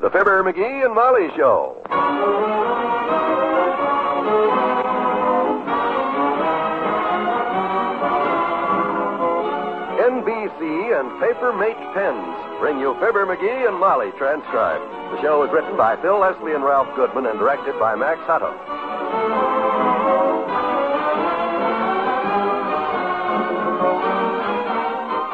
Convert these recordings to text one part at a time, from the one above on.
The Fibber McGee and Molly Show. NBC and Paper Mate Pens bring you Fibber McGee and Molly transcribed. The show is written by Phil Leslie and Ralph Goodman and directed by Max Hutto.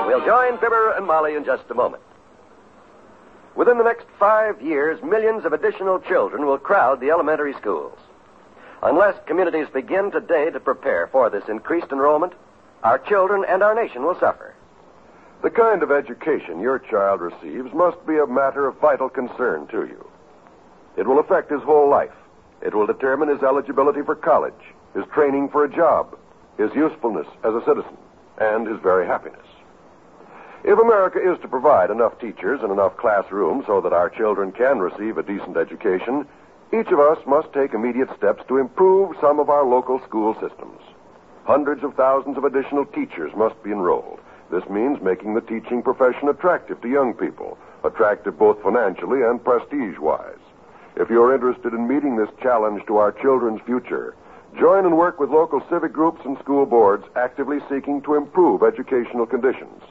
We'll join Fibber and Molly in just a moment. Within the next 5 years, millions of additional children will crowd the elementary schools. Unless communities begin today to prepare for this increased enrollment, our children and our nation will suffer. The kind of education your child receives must be a matter of vital concern to you. It will affect his whole life. It will determine his eligibility for college, his training for a job, his usefulness as a citizen, and his very happiness. If America is to provide enough teachers and enough classrooms so that our children can receive a decent education, each of us must take immediate steps to improve some of our local school systems. Hundreds of thousands of additional teachers must be enrolled. This means making the teaching profession attractive to young people, attractive both financially and prestige-wise. If you're interested in meeting this challenge to our children's future, join and work with local civic groups and school boards actively seeking to improve educational conditions.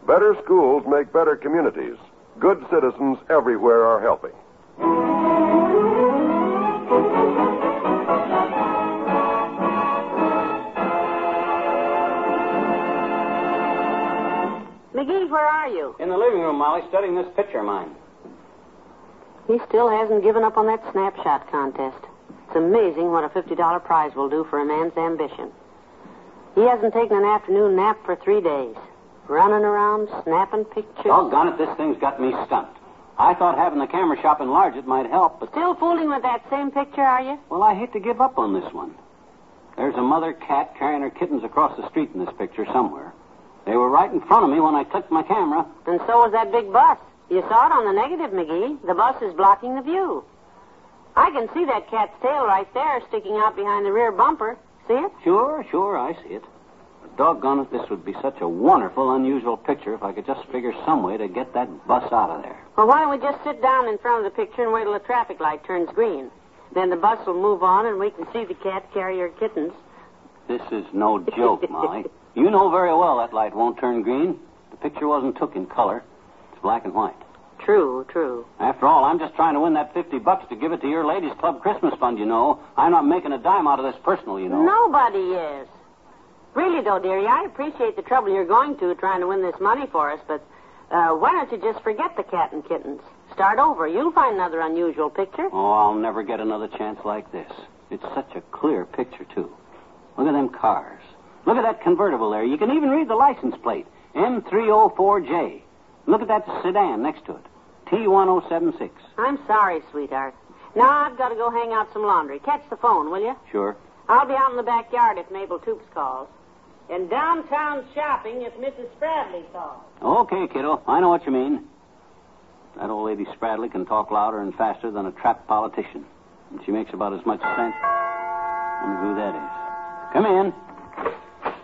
Better schools make better communities. Good citizens everywhere are helping. McGee, where are you? In the living room, Molly, studying this picture of mine. He still hasn't given up on that snapshot contest. It's amazing what a $50 prize will do for a man's ambition. He hasn't taken an afternoon nap for 3 days. Running around, snapping pictures. Doggone it, this thing's got me stumped. I thought having the camera shop enlarge it might help, but... Still fooling with that same picture, are you? Well, I hate to give up on this one. There's a mother cat carrying her kittens across the street in this picture somewhere. They were right in front of me when I clicked my camera. And so was that big bus. You saw it on the negative, McGee. The bus is blocking the view. I can see that cat's tail right there sticking out behind the rear bumper. See it? Sure, I see it. But doggone it, this would be such a wonderful, unusual picture if I could just figure some way to get that bus out of there. Well, why don't we just sit down in front of the picture and wait till the traffic light turns green? Then the bus will move on and we can see the cat carry her kittens. This is no joke, Molly. You know very well that light won't turn green. The picture wasn't took in color. It's black and white. True. After all, I'm just trying to win that $50 to give it to your ladies' club Christmas fund, you know. I'm not making a dime out of this personal, you know. Nobody is. Really, though, dearie, I appreciate the trouble you're going to trying to win this money for us, but why don't you just forget the cat and kittens? Start over. You'll find another unusual picture. Oh, I'll never get another chance like this. It's such a clear picture, too. Look at them cars. Look at that convertible there. You can even read the license plate. M304J. Look at that sedan next to it. T1076. I'm sorry, sweetheart. Now I've got to go hang out some laundry. Catch the phone, will you? Sure. I'll be out in the backyard if Mabel Toops calls. And downtown shopping if Mrs. Spradley calls. Okay, kiddo. I know what you mean. That old lady Spradley can talk louder and faster than a trapped politician. And she makes about as much sense. Wonder who that is. Come in.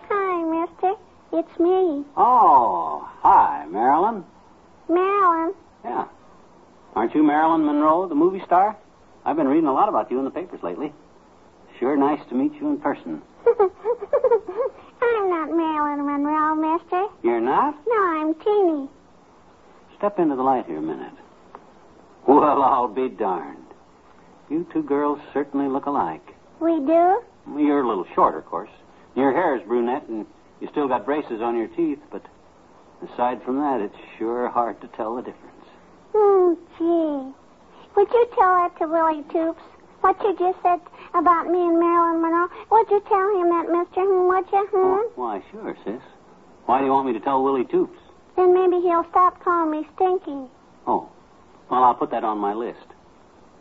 Hi, mister. It's me. Oh, hi, Marilyn. Marilyn. Yeah. Aren't you Marilyn Monroe, the movie star? I've been reading a lot about you in the papers lately. Sure nice to meet you in person. I'm not Marilyn Monroe, mister. You're not? No, I'm Teeny. Step into the light here a minute. Well, I'll be darned. You two girls certainly look alike. We do? You're a little shorter, of course. Your hair is brunette, and you still got braces on your teeth, but aside from that, it's sure hard to tell the difference. Gee. Would you tell that to Willie Toops? What you just said about me and Marilyn Monroe? Would you tell him that, mister? Would you? Oh, why, sure, sis. Why do you want me to tell Willie Toops? Then maybe he'll stop calling me Stinky. Oh. Well, I'll put that on my list.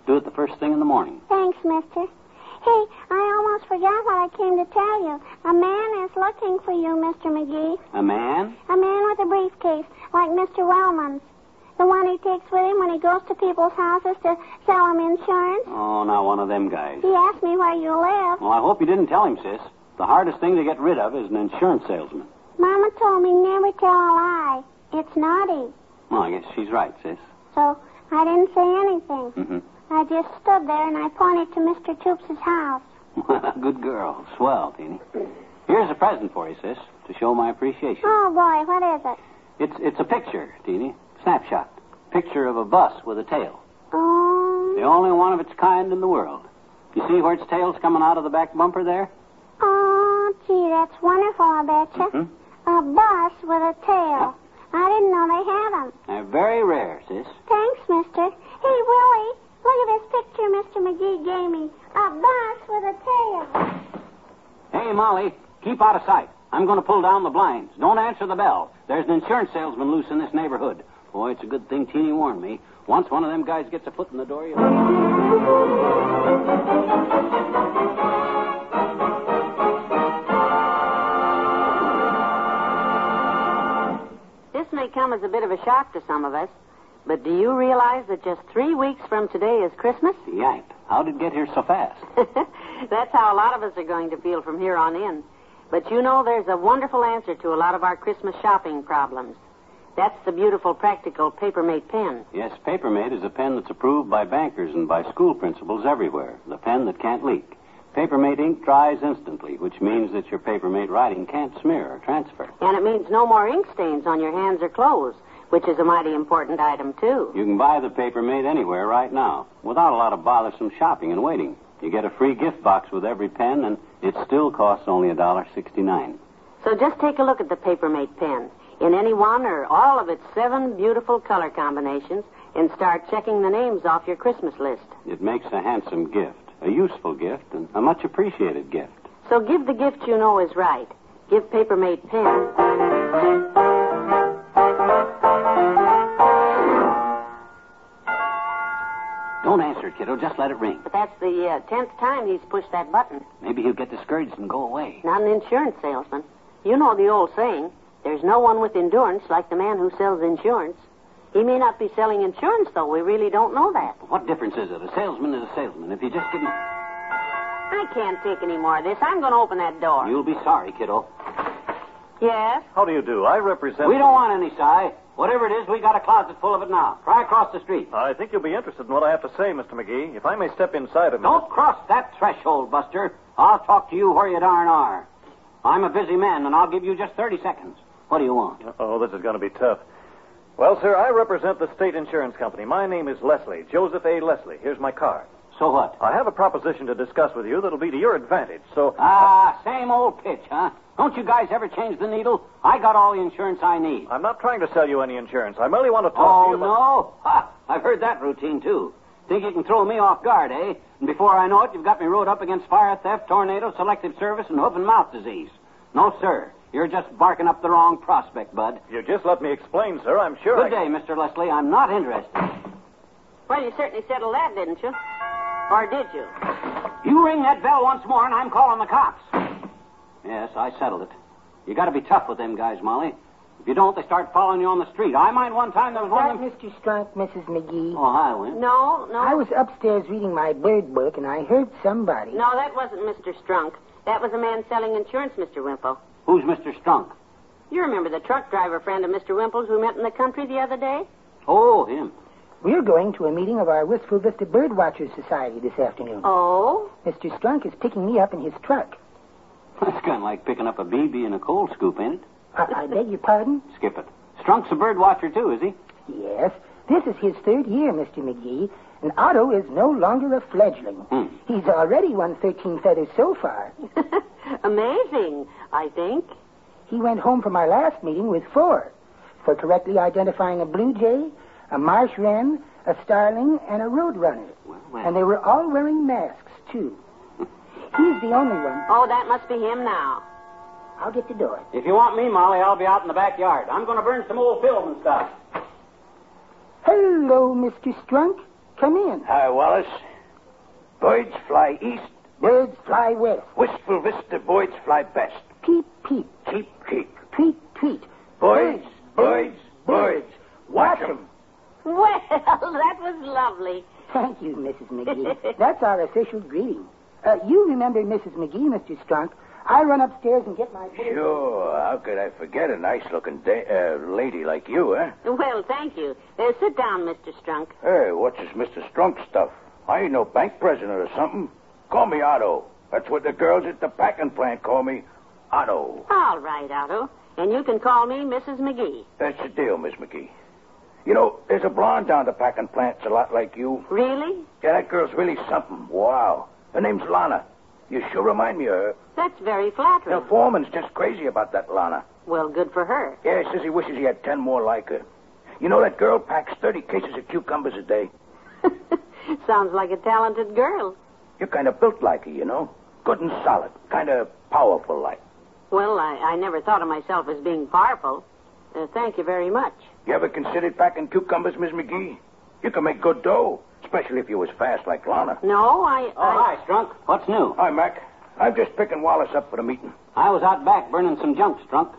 Do it the first thing in the morning. Thanks, mister. Hey, I almost forgot what I came to tell you. A man is looking for you, Mr. McGee. A man? A man with a briefcase, like Mr. Wellman's. The one he takes with him when he goes to people's houses to sell them insurance. Oh, now one of them guys. He asked me where you live. Well, I hope you didn't tell him, sis. The hardest thing to get rid of is an insurance salesman. Mama told me never tell a lie. It's naughty. Well, I guess she's right, sis. So I didn't say anything. Mm-hmm. I just stood there and I pointed to Mr. Toops' house. Good girl. Swell, Teeny. Here's a present for you, sis, to show my appreciation. Oh, boy, what is it? It's a picture, Teeny. Snapshot. Picture of a bus with a tail. Oh, The only one of its kind in the world. You see where its tail's coming out of the back bumper there? oh, gee, that's wonderful, I betcha. Mm-hmm. A bus with a tail. I didn't know they had them. They're very rare, sis. Thanks, mister. Hey, Willie, look at this picture Mr. McGee gave me. A bus with a tail. Hey, Molly, keep out of sight. I'm going to pull down the blinds. Don't answer the bell. There's an insurance salesman loose in this neighborhood. Boy, it's a good thing Teeny warned me. Once one of them guys gets a foot in the door, This may come as a bit of a shock to some of us, but do you realize that just 3 weeks from today is Christmas? Yanked. How did it get here so fast? That's how a lot of us are going to feel from here on in. But you know, there's a wonderful answer to a lot of our Christmas shopping problems. That's the beautiful, practical Papermate pen. Yes, Papermate is a pen that's approved by bankers and by school principals everywhere. The pen that can't leak. Papermate ink dries instantly, which means that your Papermate writing can't smear or transfer. And it means no more ink stains on your hands or clothes, which is a mighty important item, too. You can buy the Papermate anywhere right now, without a lot of bothersome shopping and waiting. You get a free gift box with every pen, and it still costs only $1.69. So just take a look at the Papermate pen in any one or all of its 7 beautiful color combinations and start checking the names off your Christmas list. It makes a handsome gift, a useful gift, and a much appreciated gift. So give the gift you know is right. Give Papermate pen. Don't answer it, kiddo. Just let it ring. But that's the 10th time he's pushed that button. Maybe he'll get discouraged and go away. Not an insurance salesman. You know the old saying, there's no one with endurance like the man who sells insurance. He may not be selling insurance, though. We really don't know that. What difference is it? A salesman is a salesman. If you just give him... I can't take any more of this. I'm going to open that door. You'll be sorry, kiddo. Yes? How do you do? I represent... We don't want any, Si. Whatever it is, we got a closet full of it now. Try across the street. I think you'll be interested in what I have to say, Mr. McGee. If I may step inside a minute... Don't cross that threshold, Buster. I'll talk to you where you darn are. I'm a busy man, and I'll give you just 30 seconds. What do you want? Oh, this is going to be tough. Well, sir, I represent the state insurance company. My name is Leslie, Joseph A. Leslie. Here's my card. So what? I have a proposition to discuss with you that'll be to your advantage, so... Same old pitch, huh? Don't you guys ever change the needle? I got all the insurance I need. I'm not trying to sell you any insurance. I merely want to talk to you about... no? Ha! I've heard that routine, too. Think you can throw me off guard, eh? And before I know it, you've got me rode up against fire, theft, tornado, selective service, and hoof and mouth disease. No, sir. You're just barking up the wrong prospect, bud. You just let me explain, sir. I'm sure Good day, Mr. Leslie. I'm not interested. Well, you certainly settled that, didn't you? Or did you? You ring that bell once more, and I'm calling the cops. Yes, I settled it. You got to be tough with them guys, Molly. If you don't, they start following you on the street. I mind one time there was one of them... Mr. Strunk, Mrs. McGee? Oh, hi, Win. No. I was upstairs reading my bird book, and I heard somebody... No, that wasn't Mr. Strunk. That was a man selling insurance, Mr. Wimple. Who's Mr. Strunk? You remember the truck driver friend of Mr. Wimple's we met in the country the other day? Oh, him. We're going to a meeting of our Wistful Vista Bird Watchers Society this afternoon. Oh? Mr. Strunk is picking me up in his truck. That's kind of like picking up a BB in a coal scoop, ain't it? I beg your pardon? Skip it. Strunk's a bird watcher, too, is he? Yes. This is his 3rd year, Mr. McGee, and Otto is no longer a fledgling. He's already won 13 feathers so far. Amazing, I think. He went home from our last meeting with 4 for correctly identifying a blue jay, a marsh wren, a starling, and a roadrunner. Well. And they were all wearing masks, too. He's the only one. Oh, that must be him now. I'll get the door. If you want me, Molly, I'll be out in the backyard. I'm going to burn some old film and stuff. Hello, Mr. Strunk. Come in. Hi, Wallace. Birds fly east. Birds fly west. Wistful Vista birds fly best. Peep, peep. Cheep, cheep. Tweet, tweet. Birds, birds, birds. Watch 'em. Well, that was lovely. Thank you, Mrs. McGee. That's our official greeting. You remember Mrs. McGee, Mr. Strunk. I'll run upstairs and get my... Sure. How could I forget a nice-looking lady like you, eh? Well, thank you. Sit down, Mr. Strunk. Hey, what's this Mr. Strunk stuff? I ain't no bank president or something. Call me Otto. That's what the girls at the packing plant call me. Otto. All right, Otto. And you can call me Mrs. McGee. That's the deal, Miss McGee. You know, there's a blonde down the packing plant's a lot like you. Really? Yeah, that girl's really something. Wow. Her name's Lana. You sure remind me of her. That's very flattering. The foreman's just crazy about that Lana. Well, good for her. Yeah, he says he wishes he had 10 more like her. You know, that girl packs 30 cases of cucumbers a day. Sounds like a talented girl. You're kind of built like her, you know. Good and solid. Kind of powerful like. Well, I never thought of myself as being powerful. Thank you very much. You ever considered packing cucumbers, Miss McGee? You can make good dough, especially if you was fast like Lana. No, Hi, Strunk. What's new? Hi, Mac. I'm just picking Wallace up for the meeting. I was out back burning some junk, Strunk.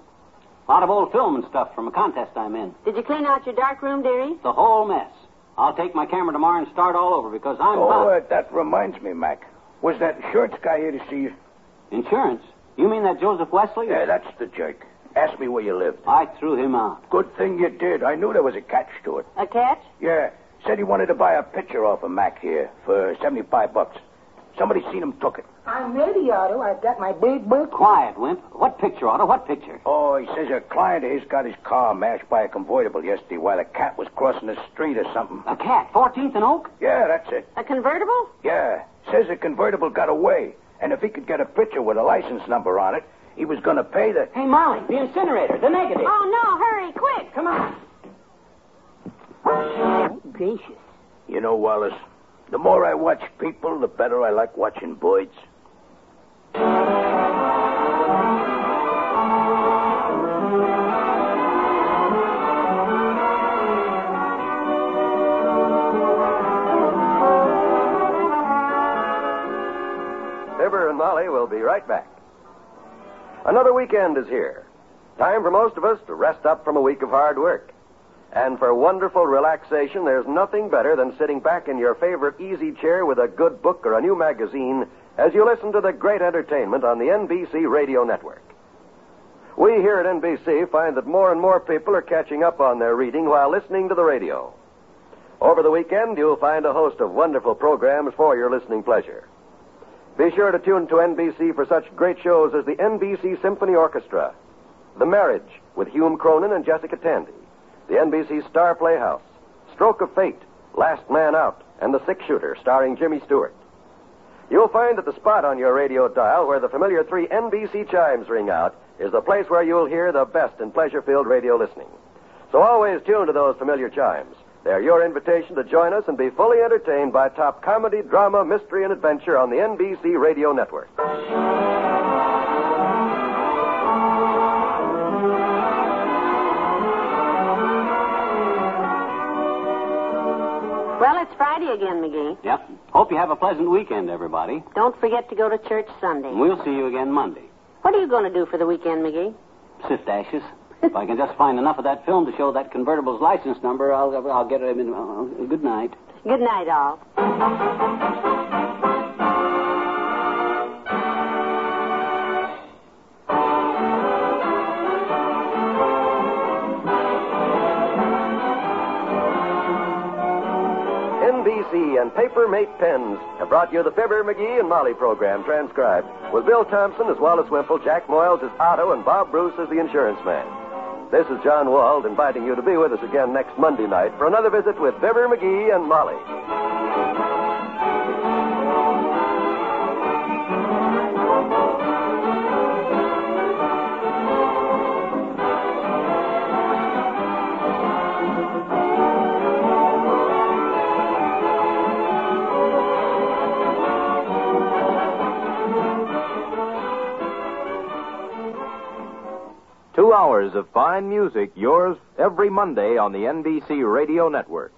A lot of old film and stuff from a contest I'm in. Did you clean out your dark room, dearie? The whole mess. I'll take my camera tomorrow and start all over because I'm That reminds me, Mac. Was that insurance guy here to see you? Insurance? You mean that Joseph Wesley? Yeah, that's the jerk. Asked me where you lived. I threw him out. Good thing you did. I knew there was a catch to it. A catch? Yeah. Said he wanted to buy a picture off of Mac here for $75. Somebody seen him took it. I'm ready, Otto. I've got my big book. Quiet, Wimp. What picture, Otto? What picture? Oh, he says a client of his got his car mashed by a convertible yesterday while a cat was crossing the street or something. A cat? 14th and Oak? Yeah, that's it. A convertible? Yeah. Says the convertible got away. And if he could get a picture with a license number on it, he was going to pay the... Hey, Molly, the incinerator, the negative. Oh, no, hurry, quick. Come on. Oh, gracious. You know, Wallace, the more I watch people, the better I like watching birds. Fibber and Molly will be right back. Another weekend is here. Time for most of us to rest up from a week of hard work. And for wonderful relaxation, there's nothing better than sitting back in your favorite easy chair with a good book or a new magazine as you listen to the great entertainment on the NBC radio network. We here at NBC find that more and more people are catching up on their reading while listening to the radio. Over the weekend, you'll find a host of wonderful programs for your listening pleasure. Be sure to tune to NBC for such great shows as the NBC Symphony Orchestra, The Marriage with Hume Cronin and Jessica Tandy, the NBC Star Playhouse, Stroke of Fate, Last Man Out, and The Six Shooter, starring Jimmy Stewart. You'll find that the spot on your radio dial where the familiar 3 NBC chimes ring out is the place where you'll hear the best in pleasure-filled radio listening. So always tune to those familiar chimes. They're your invitation to join us and be fully entertained by top comedy, drama, mystery, and adventure on the NBC Radio Network. Well, it's Friday again, McGee. Yep. Hope you have a pleasant weekend, everybody. Don't forget to go to church Sunday. We'll see you again Monday. What are you going to do for the weekend, McGee? Sift ashes. If I can just find enough of that film to show that convertible's license number, I'll get it in. Good night. Good night, all. NBC and Paper Mate Pens have brought you the Fibber McGee and Molly program transcribed with Bill Thompson as Wallace Wimple, Jack Moyles as Otto, and Bob Bruce as the insurance man. This is John Wald inviting you to be with us again next Monday night for another visit with Fibber McGee and Molly. 2 hours of fine music, yours every Monday on the NBC Radio Network.